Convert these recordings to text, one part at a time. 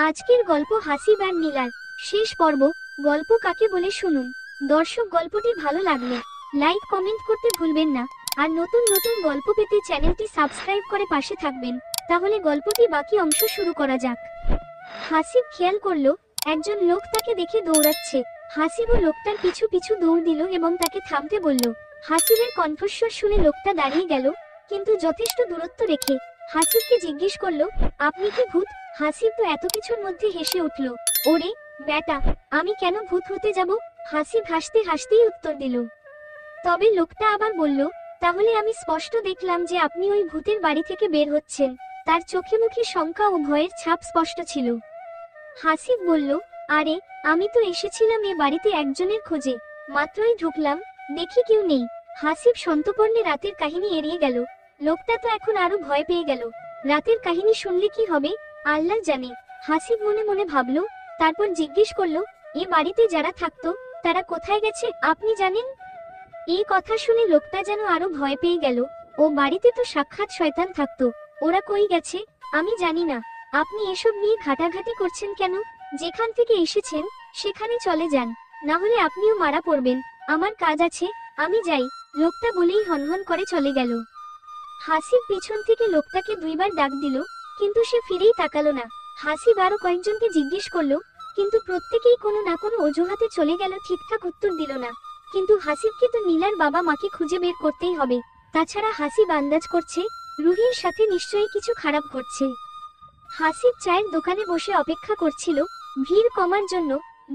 আজকের গল্প হাসিব আর নীলার শেষ পর্ব। গল্প কাকে বলে শুনুন। দর্শক, গল্পটি ভালো লাগলে লাইক কমেন্ট করতে ভুলবেন না। আর নতুন নতুন গল্প পেতে চ্যানেলটি সাবস্ক্রাইব করে পাশে থাকবেন। তাহলে গল্পটি বাকি অংশ শুরু করা যাক। হাসিব খেয়াল করলো একজন লোক তাকে দেখে দৌড়াচ্ছে। হাসিবও লোকটার পিছু পিছু দৌড় দিল এবং তাকে থামতে বলল। হাসিবের কণ্ঠস্বর শুনে লোকটা দাঁড়িয়ে গেল, কিন্তু যথেষ্ট দূরত্ব রেখে। হাসিবকে জিজ্ঞেস করলো, আপনি কি ভূত? হাসিব তো এত কিছুর মধ্যে হেসে উঠল। ওরে বেটা, আমি কেন ভূত হতে যাব? হাসিব হাসতে হাসতেই উত্তর দিল। তবে লোকটা আবার বলল, তাহলে আমি স্পষ্ট দেখলাম যে আপনি ওই ভূতের বাড়ি থেকে বের হচ্ছেন। তার চোখে মুখে শঙ্কা ও ভয়ের ছাপ স্পষ্ট ছিল। হাসিব বলল, আরে আমি তো এসেছিলাম এ বাড়িতে একজনের খোঁজে। মাত্রই ঢুকলাম, দেখি কেউ নেই। হাসিব সন্তর্পণে রাতের কাহিনী এড়িয়ে গেল। লোকটা তো এখন আরো ভয় পেয়ে গেল। রাতের কাহিনী শুনলে কি হবে আল্লাহ জানে। হাসিব মনে মনে ভাবলো। তারপর জিজ্ঞেস করলো, এ বাড়িতে যারা থাকতো তারা কোথায় গেছে আপনি জানেন? এই কথা শুনে লোকটা যেন আরো ভয় পেয়ে গেল। ও বাড়িতে তো সাক্ষাৎ শয়তান থাকতো, ওরা কই গেছে? আমি জানি না। আপনি এসব নিয়ে ঘাটাঘাটি করছেন কেন? যেখান থেকে এসেছেন সেখানে চলে যান, না হলে আপনিও মারা পড়বেন। আমার কাজ আছে, আমি যাই। লোকটা বলেই হনহন করে চলে গেল। হাসিব পিছন থেকে লোকটাকে দুইবার ডাক দিল, কিন্তু সে ফিরেই তাকালো না। হাসিব আরো কয়েকজনকে জিজ্ঞেস করলো, কিন্তু প্রত্যেকেই কোনো না কোনো অজুহাতে চলে গেল, ঠিকঠাক উত্তর দিল না। কিন্তু হাসিবকে তো নীলার বাবা মাকে খুঁজে বের করতেই হবে। তাছাড়া হাসিব আন্দাজ করছে রুহির সাথে নিশ্চয়ই কিছু খারাপ ঘটছে। হাসিব চায়ের দোকানে বসে অপেক্ষা করছিল ভিড় কমার জন্য।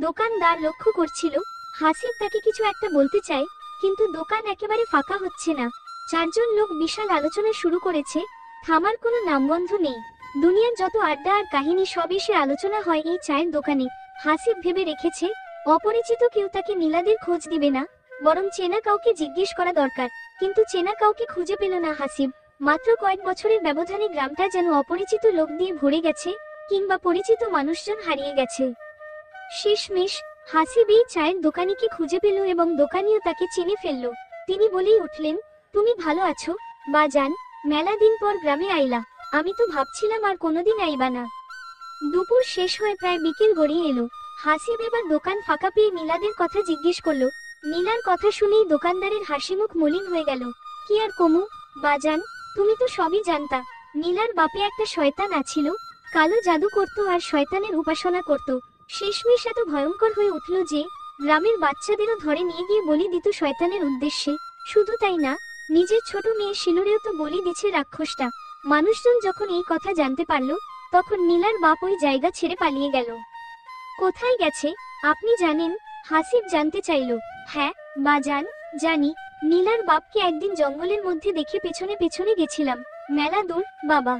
দোকানদার লক্ষ্য করছিল হাসিব তাকে কিছু একটা বলতে চায়, কিন্তু দোকান একেবারে ফাঁকা হচ্ছে না। চারজন লোক বিশাল আলোচনা শুরু করেছে, থামার কোনো নামগন্ধ নেই। দুনিয়ার যত আড্ডা আর কাহিনী সব এসে আলোচনা হয় এই চায়ের দোকানে। হাসিব ভেবে রেখেছে অপরিচিত কেউ তাকে নীলাদের খোঁজ দিবে না, বরং চেনা কাউকে জিজ্ঞেস করা দরকার। কিন্তু চেনা কাউকে খুঁজে পেল না হাসিব। মাত্র কয়েক বছরের ব্যবধানে গ্রামটা যেন অপরিচিত লোক দিয়ে ভরে গেছে, কিংবা পরিচিত মানুষজন হারিয়ে গেছে। শেষমেশ হাসিব এই চায়ের দোকানিকে খুঁজে পেল এবং দোকানিও তাকে চিনে ফেলল। তিনি বলেই উঠলেন, তুমি ভালো আছো বাজান? মেলা দিন পর গ্রামে আইলা। আমি তো ভাবছিলাম আর কোনোদিন আইবা না। দুপুর শেষ হয়ে প্রায় বিকেল গড়িয়ে এলো। হাসিব এবার দোকান ফাঁকা পেয়ে নীলাদের কথা জিজ্ঞেস করলো। নীলার কথা শুনেই দোকানদারের হাসিমুখ মলিন হয়ে গেল। কি আর কমু বাজান, তুমি তো সবই জানতা। নীলার বাপে একটা শয়তান আছিল, কালো জাদু করত আর শয়তানের উপাসনা করত। শেষমেশ এত ভয়ঙ্কর হয়ে উঠল যে গ্রামের বাচ্চাদেরও ধরে নিয়ে গিয়ে বলি দিত শয়তানের উদ্দেশ্যে। শুধু তাই না, নিজের ছোট মেয়ে শিলুরেও তো বলি দিচ্ছে রাক্ষসটা। মানুষজন যখন এই কথা জানতে পারলো, তখন নীলার বাপ ওই জায়গা ছেড়ে পালিয়ে গেল। কোথায় গেছে আপনি জানেন? হাসিব জানতে চাইল। হ্যাঁ বাজান, জানি। নীলার বাপকে একদিন জঙ্গলের মধ্যে দেখে পেছনে পেছনে গেছিলাম। মেলা দূর বাবা।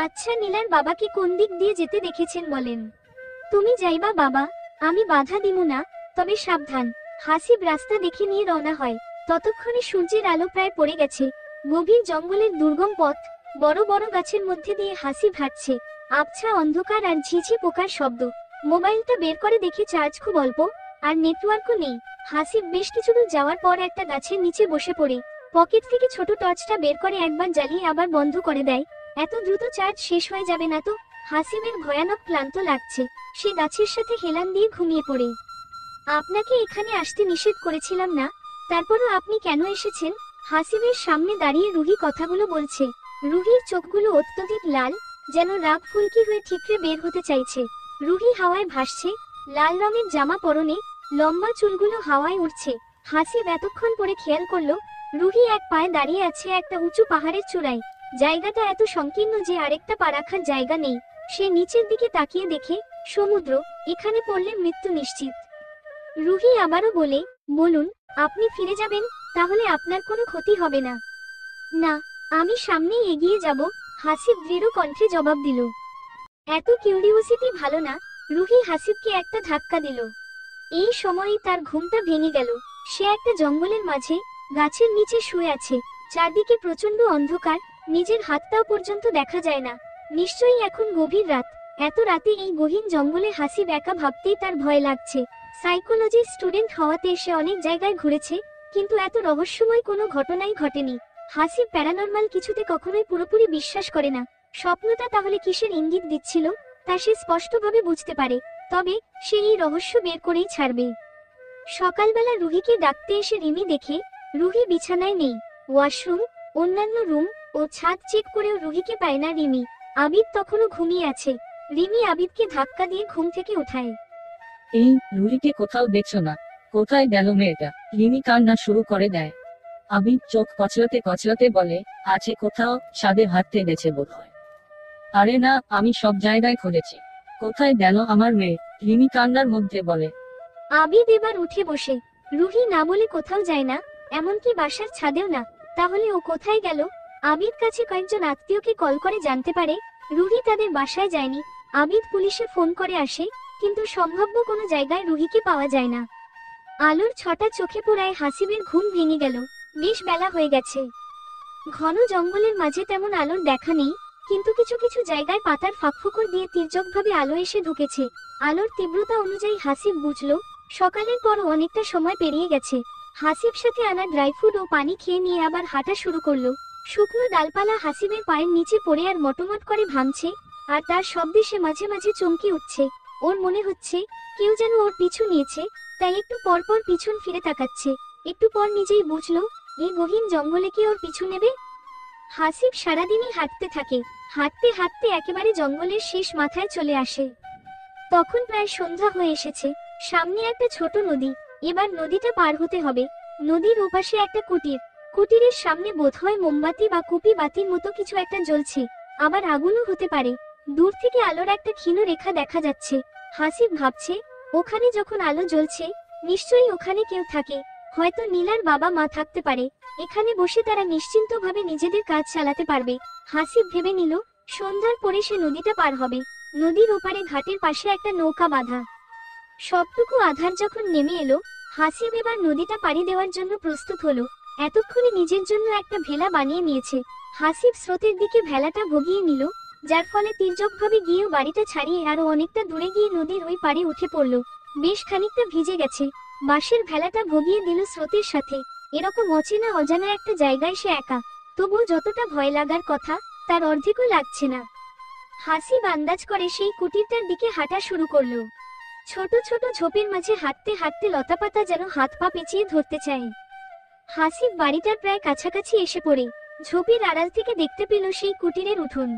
আচ্ছা, নীলার বাবাকে কোন দিক দিয়ে যেতে দেখেছেন বলেন? তুমি যাইবা বাবা, আমি বাধা দিমু না, তবে সাবধান। হাসিব রাস্তা দেখে নিয়ে রওনা হয়। ততক্ষণে সূর্যের আলো প্রায় পড়ে গেছে। গভীর জঙ্গলের দুর্গম পথ, বড় বড় গাছের মধ্যে দিয়ে হাসিব হাঁটছে। আবছা অন্ধকার আর ঝিঝি পোকার শব্দ। মোবাইলটা বের করে দেখে চার্জ খুব অল্প, আর নেটওয়ার্কও নেই। হাসিব বেশ কিছু দূর যাওয়ার পর একটা গাছের নিচে বসে পড়ে পকেট থেকে ছোট টর্চটা বের করে একবার জ্বালিয়ে আবার বন্ধ করে দেয়। এত দ্রুত চার্জ শেষ হয়ে যাবে না তো? হাসিবের ভয়ানক ক্লান্ত লাগছে। সে গাছের সাথে হেলান দিয়ে ঘুমিয়ে পড়ে। আপনাকে এখানে আসতে নিষেধ করেছিলাম না? তারপরও আপনি কেন এসেছেন? হাসিবের সামনে দাঁড়িয়ে রুহি কথাগুলো বলছে। রুহির চোখগুলো অত্যধিক লাল, যেন রাগ ফুলকি হয়ে ঠিকরে বের হতে চাইছে। রুহি হাওয়ায় ভাসছে, লাল রঙের জামা পরনে, লম্বা চুলগুলো হাওয়ায় উড়ছে। হাসিব এতক্ষণ পরে খেয়াল করলো রুহি এক পায়ে দাঁড়িয়ে আছে একটা উঁচু পাহাড়ের চূড়ায়। জায়গাটা এত সংকীর্ণ যে আরেকটা পা রাখার জায়গা নেই। সে নিচের দিকে তাকিয়ে দেখে সমুদ্র। এখানে পড়লে মৃত্যু নিশ্চিত। রুহি আবারও বলে, বলুন আপনি ফিরে যাবেন, তাহলে আপনার কোনো ক্ষতি হবে না। না, আমি সামনেই এগিয়ে যাব, হাসিব দৃঢ় কণ্ঠে জবাব দিল। এত কিউরিওসিটি ভালো না। রুহি হাসিবকে একটা ধাক্কা দিল। এই সময়ই তার ঘুমটা ভেঙে গেল। সে একটা জঙ্গলের মাঝে গাছের নিচে শুয়ে আছে। চারদিকে প্রচন্ড অন্ধকার, নিজের হাতটাও পর্যন্ত দেখা যায় না। নিশ্চয়ই এখন গভীর রাত। এত রাতে এই গহীন জঙ্গলে হাসিব একা ভাবতেই তার ভয় লাগছে। সাইকোলজি স্টুডেন্ট হওয়াতে সে অনেক জায়গায় ঘুরেছে, কিন্তু এত রহস্যময় কোনো ঘটনাই ঘটেনি। হাসিব প্যারানরমাল কিছুতে কখনোই পুরোপুরি বিশ্বাস করে না। স্বপ্নটা তাহলে কিসের ইঙ্গিত দিচ্ছিল? তা সে স্পষ্টভাবে বুঝতে পারে, তবে সে এই রহস্য বের করেই ছাড়বে। সকালবেলা রুহিকে ডাকতে এসে রিমি দেখে রুহি বিছানায় নেই। ওয়াশরুম, অন্যান্য রুম ও ছাদ চেক করেও রুহিকে পায় না রিমি। আবিদ তখনও ঘুমিয়ে আছে। রিমি আবিদকে ধাক্কা দিয়ে ঘুম থেকে ওঠায়। এই রুহিকে কোথাও দেখছো না? কোথায় গেল মেয়েটা? রিমি কান্না শুরু করে দেয়। আবিদ চোখ কচলাতে কচলাতে বলে, আছে কোথাও, ছাদে হাঁটতে গেছে বোধহয়। আরে না, আমি সব জায়গায় খুঁজেছি, কোথায় গেল আমার মেয়ে? রিমি কান্নার মধ্যে বলে। আবিদ এবার উঠে বসে। রুহি না বলে কোথাও যায় না, এমনকি বাসার ছাদেও না। তাহলে ও কোথায় গেল? আবিদ কাছে কয়েকজন আত্মীয়কে কল করে জানতে পারে রুহি তাদের বাসায় যায়নি। আবিদ পুলিশে ফোন করে আসে, কিন্তু সম্ভাব্য কোনো জায়গায় রুহিকে পাওয়া যায় না। আলোর ছটা চোখে পড়ায় হাসিবের ঘুম ভেঙে গেল। বেশ বেলা হয়ে গেছে। ঘন জঙ্গলের মাঝে তেমন আলোর দেখা নেই, কিন্তু কিছু কিছু জায়গায় পাতার ফাঁকফোকর দিয়ে তির্যকভাবে আলো এসে ঢুকেছে। আলোর তীব্রতা অনুযায়ী হাসিব বুঝল সকালের পরও অনেকটা সময় পেরিয়ে গেছে। হাসিব সাথে আনা ড্রাই ফ্রুট ও পানি খেয়ে নিয়ে আবার হাঁটা শুরু করলো। শুকনো ডালপালা হাসিবের পায়ের নিচে পড়ে আর মটমট করে ভাঙছে, আর তার শব্দে সে মাঝে মাঝে চমকে উঠছে। ওর মনে হচ্ছে কেউ যেন ওর পিছু নিয়েছে, তাই একটু পর পর পিছন ফিরে তাকাচ্ছে। একটু পর নিজেই বুঝলো এই গহীন জঙ্গলে কি ওর পিছু নেবে। হাসিব সারাদিনই হাঁটতে থাকে। হাঁটতে হাঁটতে একেবারে জঙ্গলের শেষ মাথায় চলে আসে। তখন প্রায় সন্ধ্যা হয়ে এসেছে। সামনে একটা ছোট নদী। এবার নদীটা পার হতে হবে। নদীর ওপাশে একটা কুটির। কুটিরের সামনে বোধহয় মোমবাতি বা কুপি বাতির মতো কিছু একটা জ্বলছে, আবার আগুনও হতে পারে। দূর থেকে আলোর একটা ক্ষীণ রেখা দেখা যাচ্ছে। হাসিব ভাবছে, ওখানে যখন আলো জ্বলছে নিশ্চয়ই ওখানে কেউ থাকে। হয়তো নীলার বাবা মা থাকতে পারে। এখানে বসে তারা নিশ্চিন্তভাবে নিজেদের কাজ চালাতে পারবে। হাসিব ভেবে নিল সন্ধ্যার পরে সে নদীটা পার হবে। নদীর ওপারে ঘাটের পাশে একটা নৌকা বাঁধা। সবটুকু আধার যখন নেমে এলো, হাসিব এবার নদীটা পাড়ি দেওয়ার জন্য প্রস্তুত হলো। এতক্ষণে নিজের জন্য একটা ভেলা বানিয়ে নিয়েছে। হাসিব স্রোতের দিকে ভেলাটা ভগিয়ে নিল, যার ফলে তির্যকভাবে গিয়েও বাড়িটা ছাড়িয়ে আরো অনেকটা দূরে গিয়ে নদীর ওই পাড়ে উঠে পড়ল। বেশ খানিকটা ভিজে গেছে। বাঁশের ভেলাটা ভগিয়ে দিল স্রোতের সাথে। এরকম অচেনা অজানা একটা জায়গায় সে একা, তবুও যতটা ভয় লাগার কথা তার অর্ধেকও লাগছে না। হাসিব আন্দাজ করে সেই কুটিরটার দিকে হাঁটা শুরু করলো। ছোট ছোট ঝোপের মাঝে হাঁটতে হাঁটতে লতাপাতা যেন হাত পা পেঁচিয়ে ধরতে চায়। হাসিব বাড়িটার প্রায় কাছাকাছি এসে পড়ে ঝোপের আড়াল থেকে দেখতে পেল সেই কুটিরের উঠোন।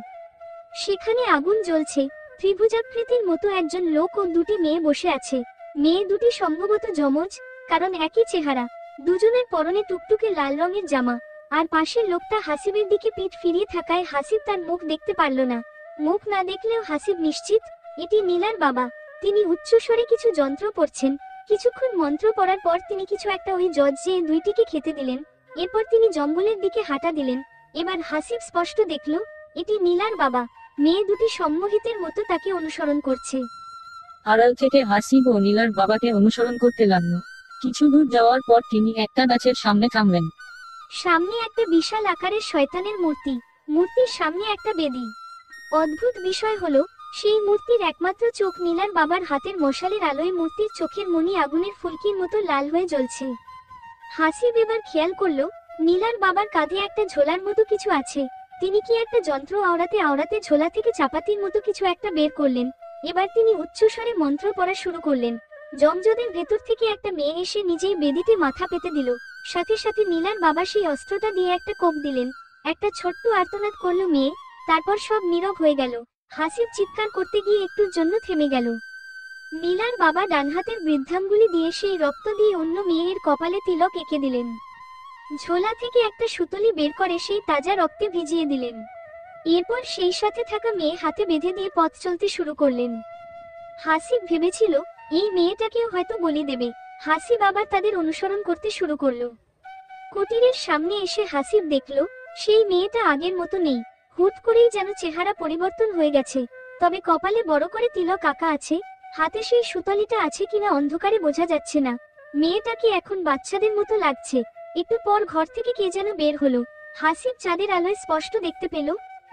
সেখানে আগুন জ্বলছে। ত্রিভুজাকৃতির মতো একজন লোক ও দুটি মেয়ে বসে আছে। মেয়ে দুটি সম্ভবত যমজ, কারণ একই চেহারা। দুজনের পরনে টুকটুকে লাল রঙের জামা। আর পাশের লোকটা হাসিবের দিকে পিঠ ফিরিয়ে থাকায় হাসিব তার মুখ দেখতে পারল না। মুখ না দেখলেও হাসিব নিশ্চিত এটি নীলার বাবা। তিনি উচ্চস্বরে কিছু যন্ত্র পড়ছেন। কিছুক্ষণ মন্ত্র পড়ার পর তিনি কিছু একটা ওই জর্জিয়ে দুইটিকে খেতে দিলেন। এরপর তিনি জঙ্গলের দিকে হাঁটা দিলেন। এবার হাসিব স্পষ্ট দেখল এটি নীলার বাবা। মেয়ে দুটি সম্মোহিতের মতো তাকে অনুসরণ করছে। আড়াল থেকে হাসিব ও নীলার বাবাকে অনুসরণ করতে লাগলো। কিছু দূর যাওয়ার পর তিনি একটা গাছের সামনে থামলেন। সামনে একটা বিশাল আকারের শয়তানের মূর্তি। মূর্তির সামনে একটা বেদি। অদ্ভুত বিষয় হলো সেই মূর্তির একমাত্র চোখ নীলার বাবার হাতের মশালের আলোয় মূর্তির চোখের মণি আগুনের ফুলকির মতো লাল হয়ে জ্বলছে। হাসিব এবার খেয়াল করলো নীলার বাবার কাঁধে একটা ঝোলার মতো কিছু আছে। তিনি কি একটা যন্ত্র আওড়াতে আওড়াতে ঝোলা থেকে চাপাতির মতো কিছু একটা বের করলেন। এবার তিনি উচ্চস্বরে মন্ত্র পড়া শুরু করলেন। জমজদের ভেতর থেকে একটা মেয়ে এসে নিজেই বেদিতে মাথা পেতে দিল। সাথে সাথে নীলার বাবা সেই অস্ত্রটা দিয়ে একটা কোপ দিলেন। একটা ছোট্ট আর্তনাদ করলো মেয়ে, তারপর সব নীরব হয়ে গেল। হাসিব চিৎকার করতে গিয়ে একটুর জন্য থেমে গেল। নীলার বাবা ডান হাতের বৃদ্ধাঙ্গুলি দিয়ে সেই রক্ত দিয়ে অন্য মেয়ের কপালে তিলক এঁকে দিলেন। ঝোলা থেকে একটা সুতলি বের করে সেই তাজা রক্তে ভিজিয়ে দিলেন। এরপর সেই সাথে থাকা মেয়ে হাতে বেঁধে দিয়ে পথ চলতে শুরু করলেন। হাসিব ভেবেছিল এই মেয়েটাকেও হয়তো বলি দেবে। হাসিব আবার তাদের অনুসরণ করতে শুরু করলো। কুটিরের সামনে এসে হাসিব দেখল সেই মেয়েটা আগের মতো নেই। হুট করেই যেন চেহারা পরিবর্তন হয়ে গেছে। তবে কপালে বড় করে তিলক আঁকা আছে। হাতে সেই সুতলিটা আছে কিনা অন্ধকারে বোঝা যাচ্ছে না। মেয়েটাকে এখন বাচ্চাদের মতো লাগছে। একটু পর ঘর থেকে কে যেন বের হলো। হাসিব চাঁদের আলোয় স্পষ্ট দেখতে পেল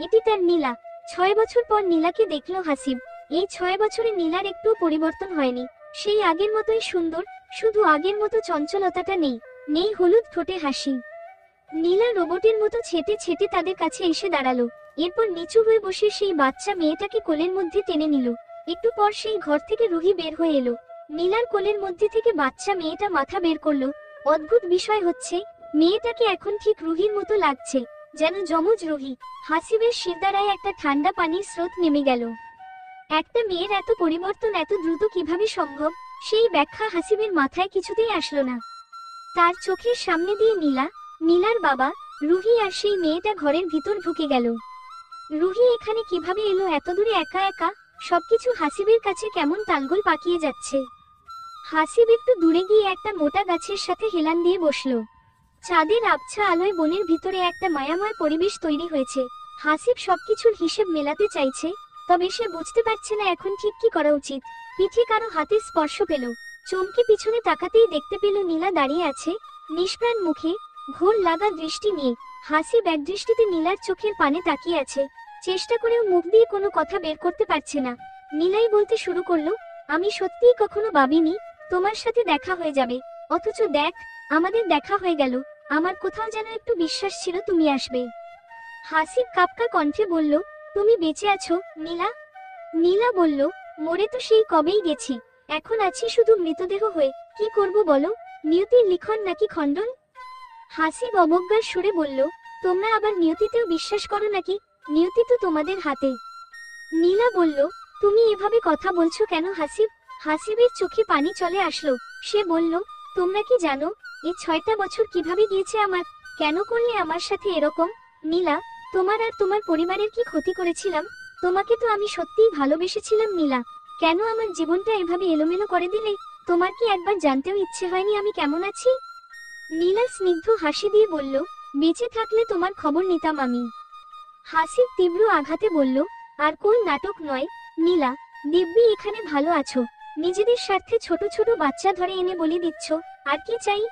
এটি তার নীলা। 6 বছর পর নীলাকে দেখল হাসিব। এই 6 বছরে নীলার একটু পরিবর্তন হয়নি। সেই আগের মতোই সুন্দর, শুধু আগের মতো চঞ্চলতাটা নেই। নেই হলুদ ঠোঁটে হাসি। নীলা রোবটের মতো ছেটে ছেটে তাদের কাছে এসে দাঁড়ালো। এরপর নিচু হয়ে বসে সেই বাচ্চা মেয়েটাকে কোলের মধ্যে টেনে নিল। একটু পর সেই ঘর থেকে রুহি বের হয়ে এলো। নীলার কোলের মধ্যে থেকে বাচ্চা মেয়েটা মাথা বের করলো। অদ্ভুত বিষয় হচ্ছে, মেয়েটাকে এখন ঠিক রুহির মতো লাগছে, যেন যমজ রুহি। হাসিবের শিরদাঁড়ায় একটা ঠান্ডা পানির স্রোত নেমে গেল। একটা মেয়ের এত পরিবর্তন এত দ্রুত কিভাবে সম্ভব, সেই ব্যাখ্যা হাসিবের মাথায় কিছুতেই আসলো না। তার চোখের সামনে দিয়ে নীলার বাবা, রুহি আর সেই মেয়েটা ঘরের ভিতর ঢুকে গেল। রুহি এখানে কিভাবে এলো এত দূরে একা একা? সবকিছু হাসিবের কাছে কেমন তালগোল পাকিয়ে যাচ্ছে। হাসিব একটু দূরে গিয়ে একটা মোটা গাছের সাথে হেলান দিয়ে বসলো। চাঁদের আবছা আলোয় বনের ভিতরে একটা মায়াময় পরিবেশ তৈরি হয়েছে। হাসিব সবকিছুর হিসেব মেলাতে চাইছে, তবে সে বুঝতে পারছে না এখন ঠিক কি করা উচিত। পিঠে কারো হাতের স্পর্শ পেল। চমকে পিছনে তাকাতেই দেখতে পেল নীলা দাঁড়িয়ে আছে, নিষ্প্রাণ মুখে, ঘোর লাগা দৃষ্টি নিয়ে। হাসিব এক দৃষ্টিতে নীলার চোখের পানে তাকিয়ে আছে। চেষ্টা করেও মুখ দিয়ে কোনো কথা বের করতে পারছে না। নীলাই বলতে শুরু করলো, আমি সত্যিই কখনো ভাবিনি তোমার সাথে দেখা হয়ে যাবে, অথচ দেখ, আমাদের দেখা হয়ে গেল। আমার কোথাও যেন একটু বিশ্বাস ছিল তুমি আসবে। হাসিব কাঁপকা কণ্ঠে বলল, তুমি বেঁচে আছো নীলা? নীলা বলল, মরে তো সেই কবেই গেছি, এখন আছি শুধু মৃতদেহ হয়ে। কি করব বলো, নিয়তির লিখন নাকি খণ্ডন? হাসিব অবজ্ঞার সুরে বলল, তোমরা আবার নিয়তিতেও বিশ্বাস করো নাকি? নিয়তি তো তোমাদের হাতে। নীলা বলল, তুমি এভাবে কথা বলছো কেন হাসিব? হাসিবের চোখে পানি চলে আসলো। সে বলল, তোমরা কি জানো এই 6টা বছর কিভাবে গিয়েছে আমার? কেন করলে আমার সাথে এরকম? নীলা, তোমার আর তোমার পরিবারের কি ক্ষতি করেছিলাম? তোমাকে তো আমি সত্যিই ভালোবেসেছিলাম নীলা, কেন আমার জীবনটা এভাবে এলোমেলো করে দিলে? তোমার কি একবার জানতেও ইচ্ছে হয়নি আমি কেমন আছি? নীলা স্নিগ্ধ হাসি দিয়ে বলল, বেঁচে থাকলে তোমার খবর নিতাম আমি। হাসিব তীব্র আঘাতে বলল, আর কোন নাটক নয় নীলা, দিব্যি এখানে ভালো আছো, নিজেদের স্বার্থে ছোট ছোট বাচ্চা ধরে এনে বলি দিচ্ছ, আর কি চাই?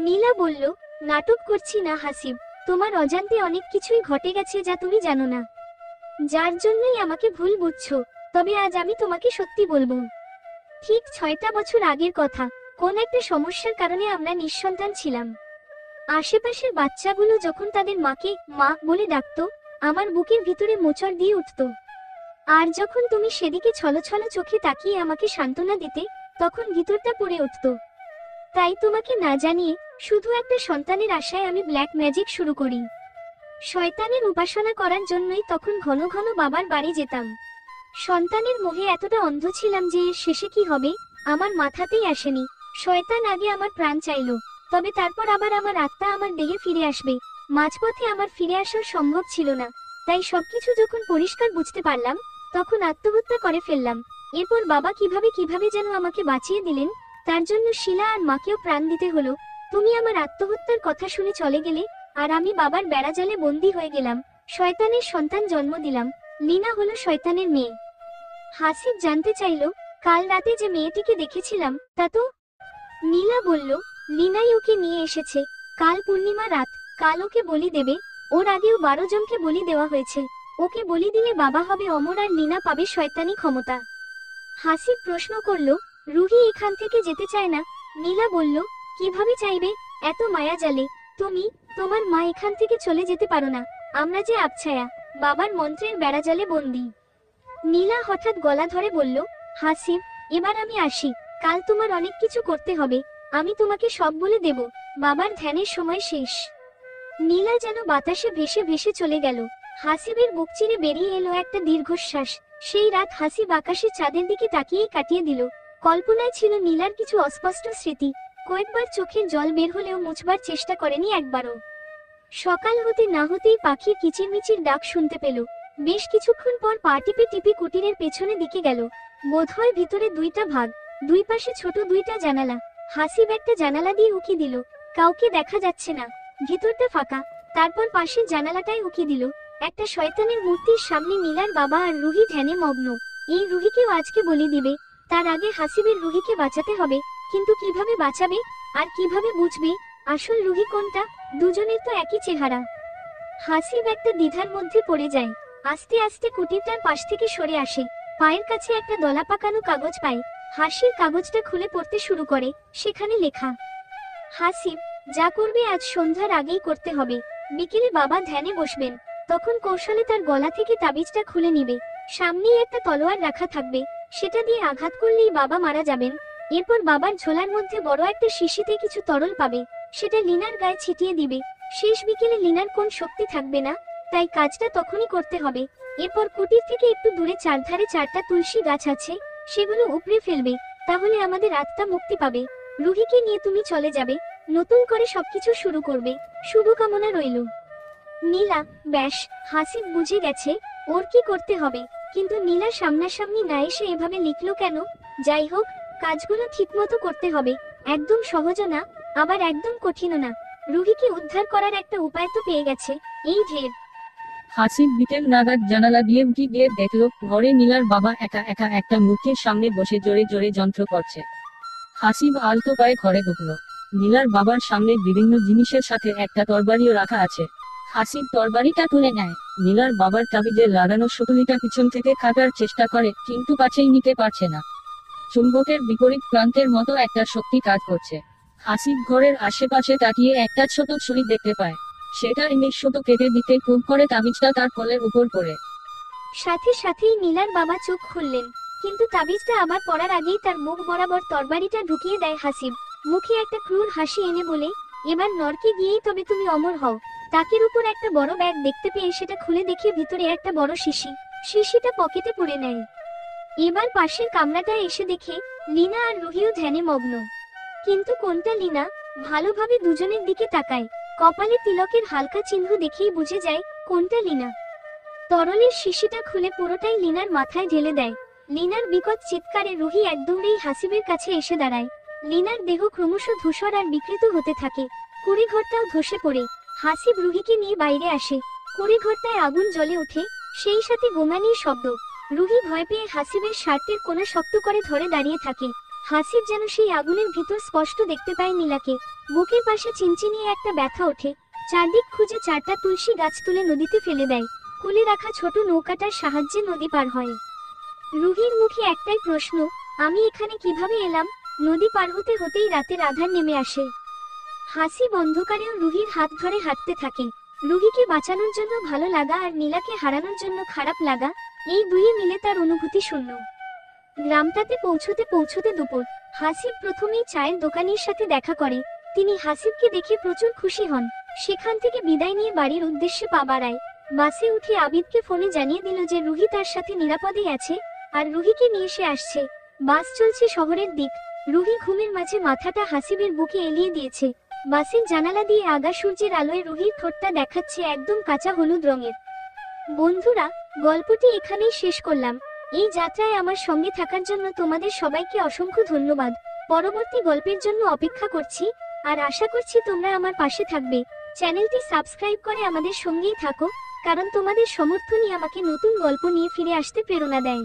নীলা বলল, নাটক করছি না হাসিব, তোমার অজান্তে অনেক কিছুই ঘটে গেছে যা তুমি জানো না, যার জন্যই আমাকে ভুল বুঝছো। তবে আজ আমি তোমাকে সত্যি বলবো। ঠিক 6টা বছর আগের কথা, কোন একটা সমস্যার কারণে আমরা নিঃসন্তান ছিলাম। আশেপাশের বাচ্চাগুলো যখন তাদের মাকে মা বলে ডাকতো, আমার বুকের ভিতরে মোচড় দিয়ে উঠত। আর যখন তুমি সেদিকে ছলছল চোখে তাকিয়ে আমাকে সান্ত্বনা দিতে, তখন ভিতরটা পড়ে উঠত। তাই তোমাকে না জানিয়ে শুধু একটা সন্তানের আশায় আমি ব্ল্যাক ম্যাজিক শুরু করি। শয়তানের উপাসনা করার জন্যই তখন ঘন ঘন বাবার বাড়ি যেতাম। সন্তানের মোহে এতটা অন্ধ ছিলাম যে এর শেষে কি হবে আমার মাথাতেই আসেনি। শয়তান আগে আমার প্রাণ চাইলো, তবে তারপর আবার আমার আত্মা আমার দেহে ফিরে আসবে। মাঝপথে আমার ফিরে আসার সম্ভব ছিল না, তাই সবকিছু যখন পরিষ্কার বুঝতে পারলাম, তখন আত্মহত্যা করে ফেললাম। এরপর বাবা কিভাবে কিভাবে যেন আমাকে বাঁচিয়ে দিলেন, তার জন্য শিলা আর মাকেও প্রাণ দিতে হলো। তুমি আমার আত্মহত্যার কথা শুনে চলে গেলে, আর আমি বাবার বেড়াজালে বন্দী হয়ে গেলাম। শয়তানের সন্তান জন্ম দিলাম। লীনা হলো শয়তানের মেয়ে। হাসিব জানতে চাইল, কাল রাতে যে মেয়েটিকে দেখেছিলাম তা তো? নীলা বলল, লীনাই ওকে নিয়ে এসেছে। কাল পূর্ণিমা রাত, কাল ওকে বলি দেবে। ওর আগেও 12 জনকে বলি দেওয়া হয়েছে। ওকে বলি দিলে বাবা হবে অমর আর লীনা পাবে শয়তানি ক্ষমতা। হাসিব প্রশ্ন করল, রুহি এখান থেকে যেতে চায় না? নীলা বলল, কিভাবে চাইবে, এত মায়া জালে। তোমার মা এখান থেকে চলে যেতে পারো না, আমরা যে আবছায়া, বাবার মন্ত্রের বেড়াজালে বন্দী। নীলা হঠাৎ গলা ধরে বলল, হাসিব, এবার আমি আসি। কাল তোমার অনেক কিছু করতে হবে, আমি তোমাকে সব বলে দেব। বাবার ধ্যানের সময় শেষ। নীলা যেন বাতাসে ভেসে ভেসে চলে গেল। হাসিবের বুক চিরে বেরিয়ে এলো একটা দীর্ঘশ্বাস। সেই রাত হাসিব আকাশে চাঁদের দিকে তাকিয়েই কাটিয়ে দিল। কল্পনায় ছিল নীলার কিছু অস্পষ্ট স্মৃতি। কয়েকবার চোখের জল বের হলেও মুছবার চেষ্টা করেনি একবারও। সকাল হতে না হতেই পাখির কিচিরমিচির ডাক শুনতে পেল। বেশ কিছুক্ষণ পর পা টিপে টিপে কুটিরের পেছনে দিকে গেল। বোধহয় ভিতরে 2টা ভাগ, দুই পাশে ছোট 2টা জানালা। হাসিব একটা জানালা দিয়ে উকি দিল, কাউকে দেখা যাচ্ছে না, ভিতরটা ফাঁকা। তারপর পাশের জানালাটায় উকি দিল, একটা শয়তানের মূর্তির সামনে নীলার বাবা আর রুহি ধ্যানে মগ্ন। এই রুহিকেও আজকে বলি দিবে, তার আগে হাসিবের রুহিকে বাঁচাতে হবে। কিন্তু কিভাবে বাঁচাবে, আর কিভাবে বুঝবে আসল রুহি কোনটা? দুজনের তো একই চেহারা। হাসিব একটা দ্বিধার মধ্যে পড়ে যায়। আস্তে আস্তে কুটিরটার পাশ থেকে সরে আসে। পায়ের কাছে একটা দলা পাকানো কাগজ পায়। হাসির কাগজটা খুলে পড়তে শুরু করে। সেখানে লেখা, হাসিব, যা করবে আজ সন্ধ্যার আগেই করতে হবে। বিকেলে বাবা ধ্যানে বসবেন, তখন কৌশলে তার গলা থেকে তাবিজটা খুলে নিবে। সামনেই একটা তলোয়ার রাখা থাকবে, সেটা দিয়ে আঘাত করলেই বাবা মারা যাবেন। এরপর বাবার ঝোলার মধ্যে বড় একটা শিশিতে কিছু তরল পাবে, সেটা লিনার গায়ে ছিটিয়ে দিবে। শেষ বিকেলে লিনার কোন শক্তি থাকবে না, তাই কাজটা তখনই করতে হবে। এরপর কুটির থেকে একটু দূরে চারধারে 4টা তুলসী গাছ আছে, সেগুলো উপড়ে ফেলবে, তাহলে আমাদের আত্মা মুক্তি পাবে। রুহিকে নিয়ে তুমি চলে যাবে, নতুন করে সবকিছু শুরু করবে। শুভকামনা রইল। নীলা, ব্যাস, হাসিব বুঝে গেছে ওর কি করতে হবে, কিন্তু নীলা সামনাসামনি না এসে এভাবে লিখলো কেন? যাই হোক, কাজগুলো ঠিকমতো করতে হবে, একদম সহজও না, আবার একদম কঠিনও না। রুহিকে উদ্ধার করার একটা উপায় তো পেয়ে গেছে, এই ঢের। হাসিব বিকেল নাগাদ জানালা দিয়ে উঁকি দিয়ে দেখলো ঘরে নীলার বাবা একা একা একটা মূর্তির সামনে বসে জোরে জোরে যন্ত্র করছে। হাসিব আলতো পায়ে ঘরে ঢুকলো। নীলার বাবার সামনে বিভিন্ন জিনিসের সাথে একটা তরবারিও রাখা আছে। হাসিব তরবারিটা তুলে নেয়। নীলার বাবার তাবিজে লাগানো সুতুলিটা পিছন থেকে কাটার চেষ্টা করে, কিন্তু কাছেই নিতে পারছে না। চুম্বকের বিপরীত প্রান্তের মতো একটা শক্তি কাজ করছে। হাসিব ঘরের আশেপাশে তাকিয়ে একটা ছোট ছুরি দেখতে পায়। সেটা এনে শুধু কেটে দিতে খুব করে তাবিজটা তার কোলের উপর পড়ে। সাথে সাথেই নীলার বাবা চোখ খুললেন, কিন্তু তাবিজটা আবার পড়ার আগেই তার মুখ বরাবর তরবারিটা ঢুকিয়ে দেয় হাসিব। মুখে একটা ক্রূর হাসি এনে বলে, এবার নরকে গিয়েই তবে তুমি অমর হও। তাকের উপর একটা বড় ব্যাগ দেখতে পেয়ে সেটা খুলে দেখে ভিতরে একটা বড় শিশিটা পকেটে পুরে নেয়। এবার পাশের কামরাটা এসে দেখে লিনা আর রুহিও ধ্যানে মগ্ন। কিন্তু কোনটা লিনা, ভালোভাবে দুজনের দিকে তাকায়। কপালে তিলকের হালকা চিহ্ন দেখেই বুঝে যায় কোনটা লিনা। তরলের শিশিটা খুলে পুরোটাই লিনার মাথায় ঢেলে দেয়। লিনার বিকট চিৎকারে রুহি এক দৌড়েই হাসিবের কাছে এসে দাঁড়ায়। লিনার দেহ ক্রমশ ধূসর আর বিকৃত হতে থাকে। কুড়িঘরটাও ধসে পড়ে। হাসিব রুহিকে নিয়ে বাইরে আসে। কুড়িঘরটায় আগুন জ্বলে ওঠে, সেই সাথে গোঙানির শব্দ। রুহি ভয় পেয়ে হাসিবের শার্টের কোণা শক্ত করে ধরে দাঁড়িয়ে থাকে। হাসিব যেন সেই আগুনের ভিতর স্পষ্ট দেখতে পায় নীলাকে। বুকের পাশে চিনচিনিয়ে একটা ব্যথা ওঠে। চারদিক খুঁজে 4টা তুলসী গাছ তুলে নদীতে ফেলে দেয়। কুলে রাখা ছোট নৌকাটার সাহায্যে নদী পার হয়। রুহির মুখে একটাই প্রশ্ন, আমি এখানে কিভাবে এলাম? নদী পার হতে হতেই রাতের আধার নেমে আসে। হাসিব অন্ধকারেও রুহির হাত ধরে হাঁটতে থাকে। রুহিকে বাঁচানোর জন্য ভালো লাগা আর নীলাকে হারানোর জন্য খারাপ লাগা, এই দুইয়ে মিলে তার অনুভূতি শূন্য। গ্রামটাতে পৌঁছতে পৌঁছতে দুপুর। হাসিব প্রথমেই চায়ের দোকানির সাথে দেখা করে। তিনি হাসিবকে দেখে প্রচুর খুশি হন। সেখান থেকে বিদায় নিয়ে বাড়ির উদ্দেশ্যে পা বাড়ায়। বাসে উঠে আবিদকে ফোনে জানিয়ে দিল যে রুহি তার সাথে নিরাপদেই আছে আর রুহিকে নিয়ে সে আসছে। বাস চলছে শহরের দিক। রুহি ঘুমের মাঝে মাথাটা হাসিবের বুকে এলিয়ে দিয়েছে। বাসের জানালা দিয়ে আগা সূর্যের আলোয় রুহির ঠোঁটটা দেখাচ্ছে একদম কাঁচা হলুদ রঙের। বন্ধুরা, গল্পটি এখানেই শেষ করলাম। এই যাত্রায় আমার সঙ্গে থাকার জন্য তোমাদের সবাইকে অসংখ্য ধন্যবাদ। পরবর্তী গল্পের জন্য অপেক্ষা করছি, আর আশা করছি তোমরা আমার পাশে থাকবে। চ্যানেলটি সাবস্ক্রাইব করে আমাদের সঙ্গেই থাকো, কারণ তোমাদের সমর্থনই আমাকে নতুন গল্প নিয়ে ফিরে আসতে প্রেরণা দেয়।